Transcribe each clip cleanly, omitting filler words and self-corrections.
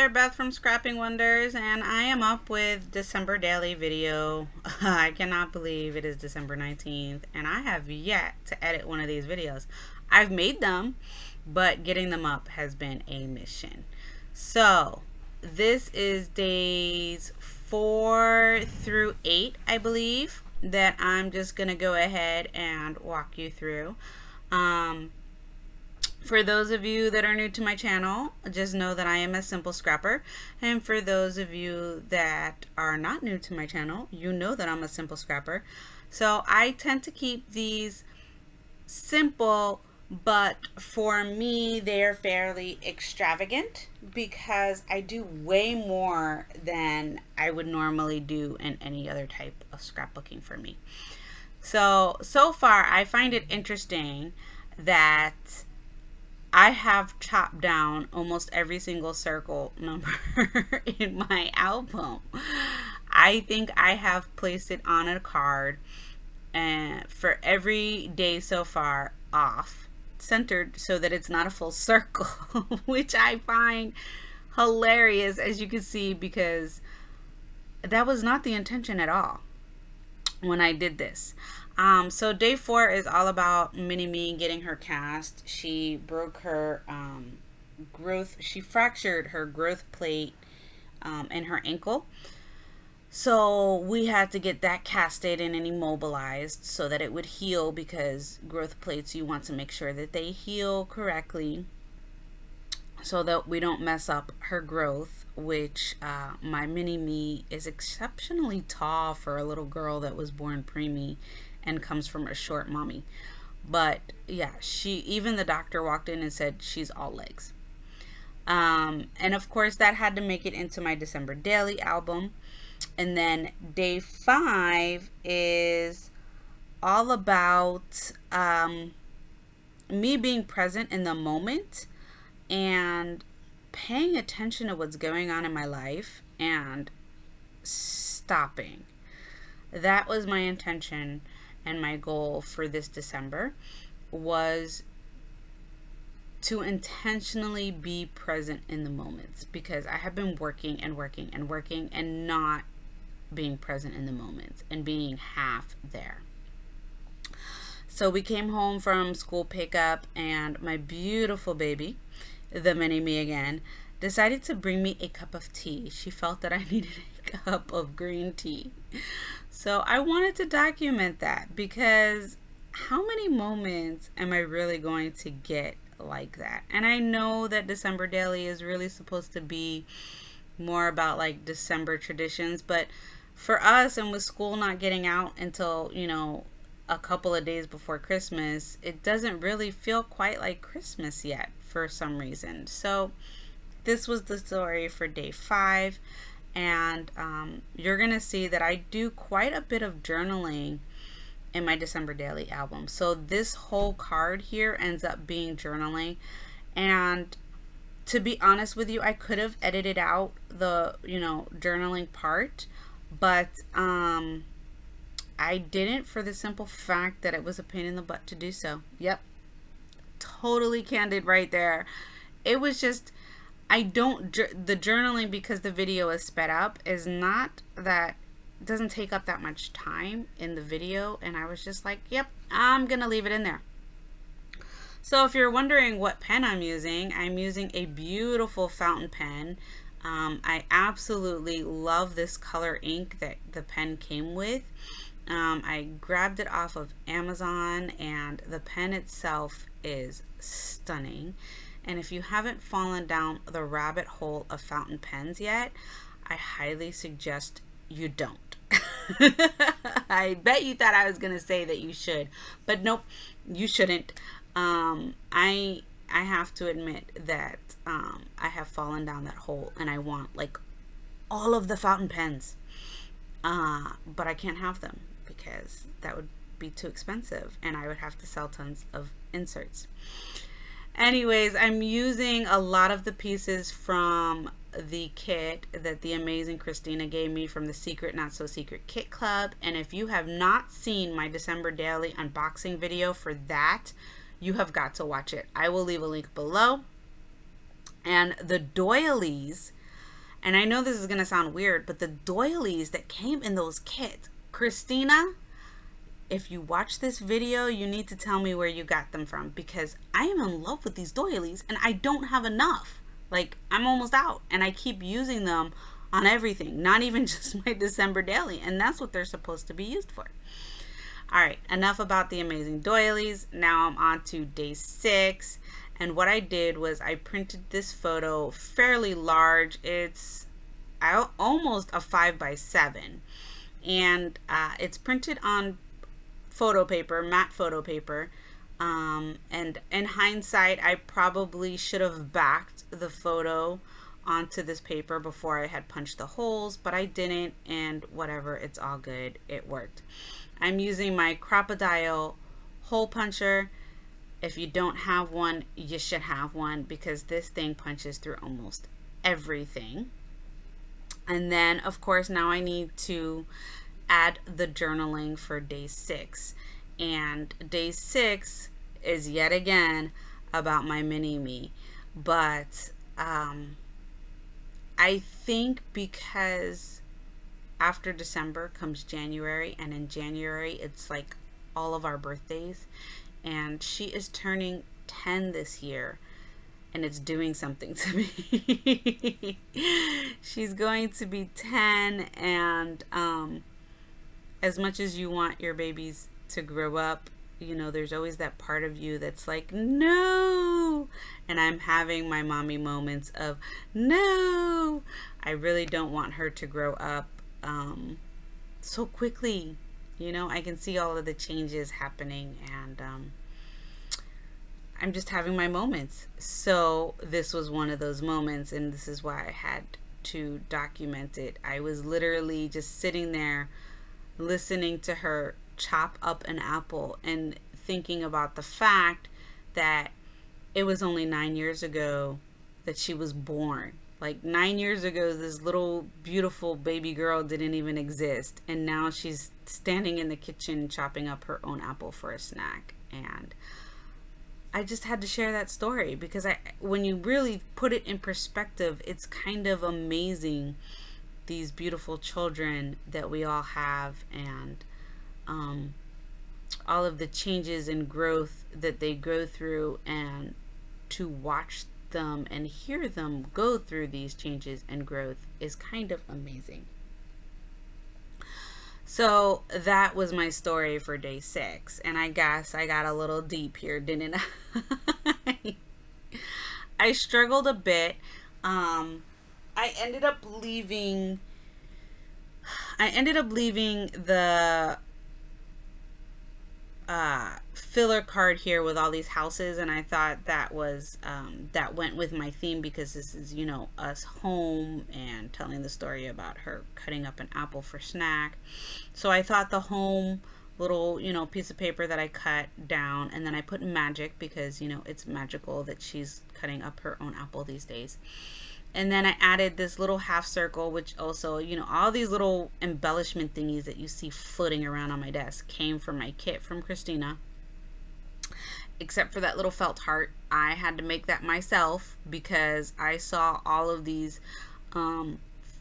there, Beth from Scrapping Wonders, and I am up with December daily video. I cannot believe it is December 19th, and I have yet to edit one of these videos. I've made them, but getting them up has been a mission. So, this is days 4 through 8, I believe, that I'm just going to go ahead and walk you through. For those of you that are new to my channel, just know that I am a simple scrapper. And for those of you that are not new to my channel, you know that I'm a simple scrapper. So I tend to keep these simple, but for me, they're fairly extravagant because I do way more than I would normally do in any other type of scrapbooking for me. So far, I find it interesting that I have chopped down almost every single circle number in my album. I think I have placed it on a card and for every day so far off, centered so that it's not a full circle, which I find hilarious, as you can see, because that was not the intention at all when I did this. So day 4 is all about Mini-Me getting her cast. She broke her she fractured her growth plate in her ankle. So we had to get that casted and immobilized so that it would heal, because growth plates, you want to make sure that they heal correctly so that we don't mess up her growth, which my Mini-Me is exceptionally tall for a little girl that was born preemie and comes from a short mommy. But yeah, even the doctor walked in and said she's all legs. And of course that had to make it into my December daily album. And then day 5 is all about me being present in the moment and paying attention to what's going on in my life and stopping. That was my intention, and my goal for this December was to intentionally be present in the moments, because I have been working and working and working and not being present in the moments and being half there. So we came home from school pickup, and my beautiful baby, the Mini-Me again, decided to bring me a cup of tea. She felt that I needed a cup of green tea. So I wanted to document that, because how many moments am I really going to get like that? And I know that December Daily is really supposed to be more about like December traditions, but for us, and with school not getting out until, a couple of days before Christmas, it doesn't really feel quite like Christmas yet for some reason. So this was the story for day 5. And you're going to see that I do quite a bit of journaling in my December daily album. So this whole card here ends up being journaling. And to be honest with you, I could have edited out the, journaling part, but I didn't, for the simple fact that it was a pain in the butt to do so. Yep. Totally candid right there. It was just, the journaling, because the video is sped up, is not that, it doesn't take up that much time in the video. And I was just like, yep, I'm going to leave it in there. So if you're wondering what pen I'm using a beautiful fountain pen. I absolutely love this color ink that the pen came with. I grabbed it off of Amazon, and the pen itself is stunning. And if you haven't fallen down the rabbit hole of fountain pens yet, I highly suggest you don't. I bet you thought I was going to say that you should, but nope, you shouldn't. I have to admit that I have fallen down that hole, and I want like all of the fountain pens, but I can't have them because that would be too expensive, and I would have to sell tons of inserts. Anyways, I'm using a lot of the pieces from the kit that the amazing Christina gave me from the Secret Not So Secret Kit Club. And if you have not seen my December Daily unboxing video for that, you have got to watch it. I will leave a link below. And the doilies And I know this is going to sound weird, but the doilies that came in those kits, Christina, if you watch this video, you need to tell me where you got them from, because I am in love with these doilies and I don't have enough. Like, I'm almost out and I keep using them on everything, not even just my December daily. And that's what they're supposed to be used for. All right, enough about the amazing doilies. Now I'm on to day 6. And what I did was I printed this photo fairly large. It's almost a 5x7. And it's printed on photo paper, matte photo paper. And in hindsight, I probably should have backed the photo onto this paper before I had punched the holes, but I didn't, and whatever, it's all good. It worked. I'm using my Crop-A-Dile hole puncher. If you don't have one, you should have one, because this thing punches through almost everything. And then, of course, now I need to add the journaling for day 6. And day 6 is yet again about my mini-me. But I think because after December comes January, and in January it's like all of our birthdays, and she is turning 10 this year, and it's doing something to me. She's going to be 10, and as much as you want your babies to grow up, you know, there's always that part of you that's like, no. And I'm having my mommy moments of, no, I really don't want her to grow up so quickly. You know, I can see all of the changes happening, and I'm just having my moments. So this was one of those moments, and this is why I had to document it. I was literally just sitting there listening to her chop up an apple and thinking about the fact that it was only 9 years ago that she was born. Like 9 years ago, this little beautiful baby girl didn't even exist, and now she's standing in the kitchen chopping up her own apple for a snack. And I just had to share that story, because when you really put it in perspective, it's kind of amazing, these beautiful children that we all have, and all of the changes and growth that they go through, and to watch them and hear them go through these changes and growth is kind of amazing. So that was my story for day 6, and I guess I got a little deep here, didn't I? I struggled a bit. I ended up leaving the filler card here with all these houses, and I thought that was that went with my theme, because this is, you know, us home and telling the story about her cutting up an apple for snack. So I thought the home little, you know, piece of paper that I cut down, and then I put magic, because, you know, it's magical that she's cutting up her own apple these days. And then I added this little half circle, which also, you know, all these little embellishment thingies that you see floating around on my desk came from my kit from Christina. Except for that little felt heart. I had to make that myself, because I saw all of these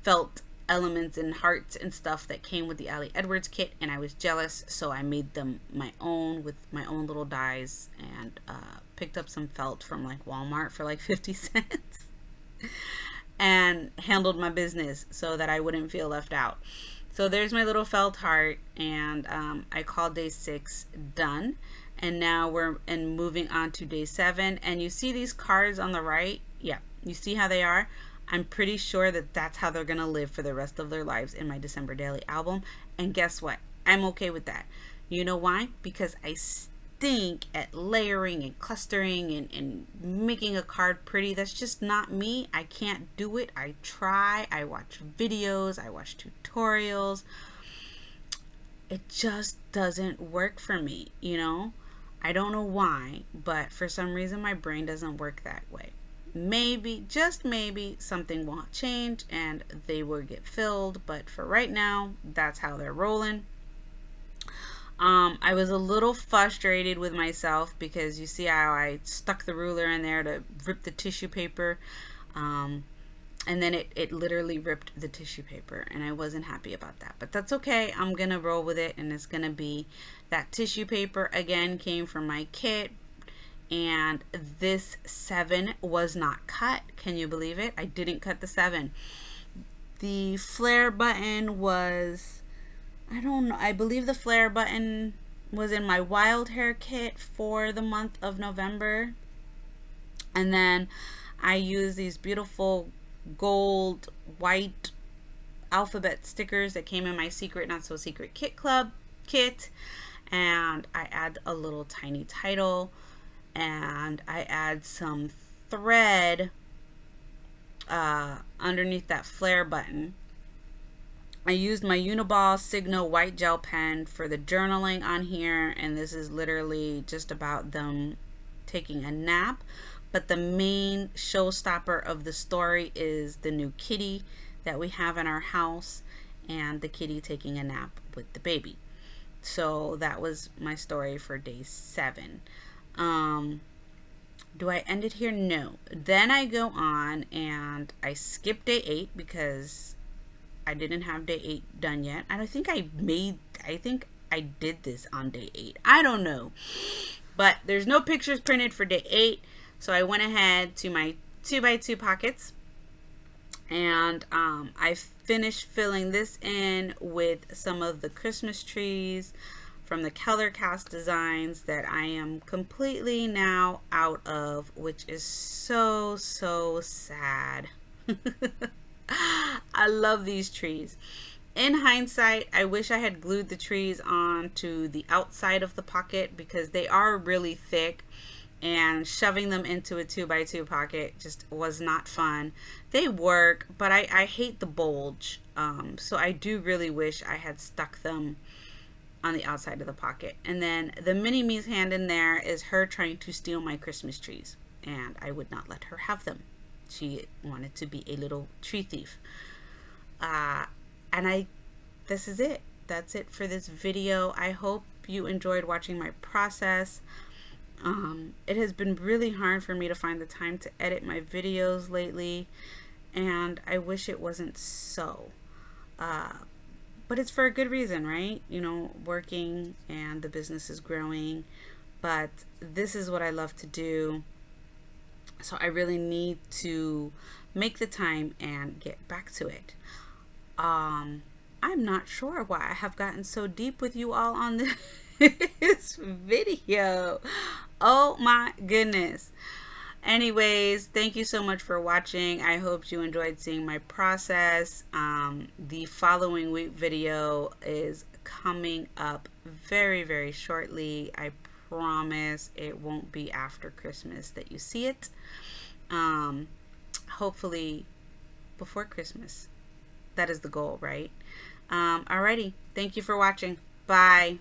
felt elements and hearts and stuff that came with the Ali Edwards kit, and I was jealous, so I made them my own with my own little dies, and picked up some felt from like Walmart for like 50 cents. And handled my business so that I wouldn't feel left out. So there's my little felt heart, and I called day 6 done. And now we're moving on to day 7. And you see these cards on the right? Yeah, you see how they are? I'm pretty sure that that's how they're gonna live for the rest of their lives in my December Daily album. And guess what? I'm okay with that. You know why? Because I stink at layering and clustering and making a card pretty. That's just not me. I can't do it. I try. I watch videos. I watch tutorials. It just doesn't work for me, you know? I don't know why, but for some reason my brain doesn't work that way. Maybe, just maybe, something will change and they will get filled, but for right now, that's how they're rolling. I was a little frustrated with myself, because you see how I stuck the ruler in there to rip the tissue paper. and then it literally ripped the tissue paper, and I wasn't happy about that, but that's okay. I'm gonna roll with it, and it's gonna be that tissue paper again came from my kit, and this 7 was not cut. Can you believe it? I didn't cut the 7. The flare button was, I don't know, I believe the flare button was in my wild hair kit for the month of November. And then I used these beautiful gold white alphabet stickers that came in my Secret Not So Secret Kit Club kit, and I add a little tiny title, and I add some thread underneath that flare button. I used my Uniball Signo white gel pen for the journaling on here, and this is literally just about them taking a nap. But the main showstopper of the story is the new kitty that we have in our house, and the kitty taking a nap with the baby. So that was my story for day 7. Do I end it here? No. Then I go on and I skip day 8 because I didn't have day 8 done yet. I think I did this on day 8. I don't know. But there's no pictures printed for day 8. So I went ahead to my 2x2 pockets, and I finished filling this in with some of the Christmas trees from the Keller Cast designs that I am completely now out of, which is so sad. I love these trees. In hindsight, I wish I had glued the trees onto the outside of the pocket because they are really thick, and shoving them into a 2x2 pocket just was not fun. They work, but I hate the bulge. So I do really wish I had stuck them on the outside of the pocket. And then the mini-me's hand in there is her trying to steal my Christmas trees, and I would not let her have them. She wanted to be a little tree thief. This is it. That's it for this video. I hope you enjoyed watching my process. It has been really hard for me to find the time to edit my videos lately, and I wish it wasn't so. But it's for a good reason, right? You know, working and the business is growing, but this is what I love to do. So I really need to make the time and get back to it. I'm not sure why I have gotten so deep with you all on this video. Oh my goodness. Anyways, thank you so much for watching. I hope you enjoyed seeing my process. The following week video is coming up very shortly. I promise it won't be after Christmas that you see it. Hopefully before Christmas. That is the goal, right? Alrighty. Thank you for watching. Bye.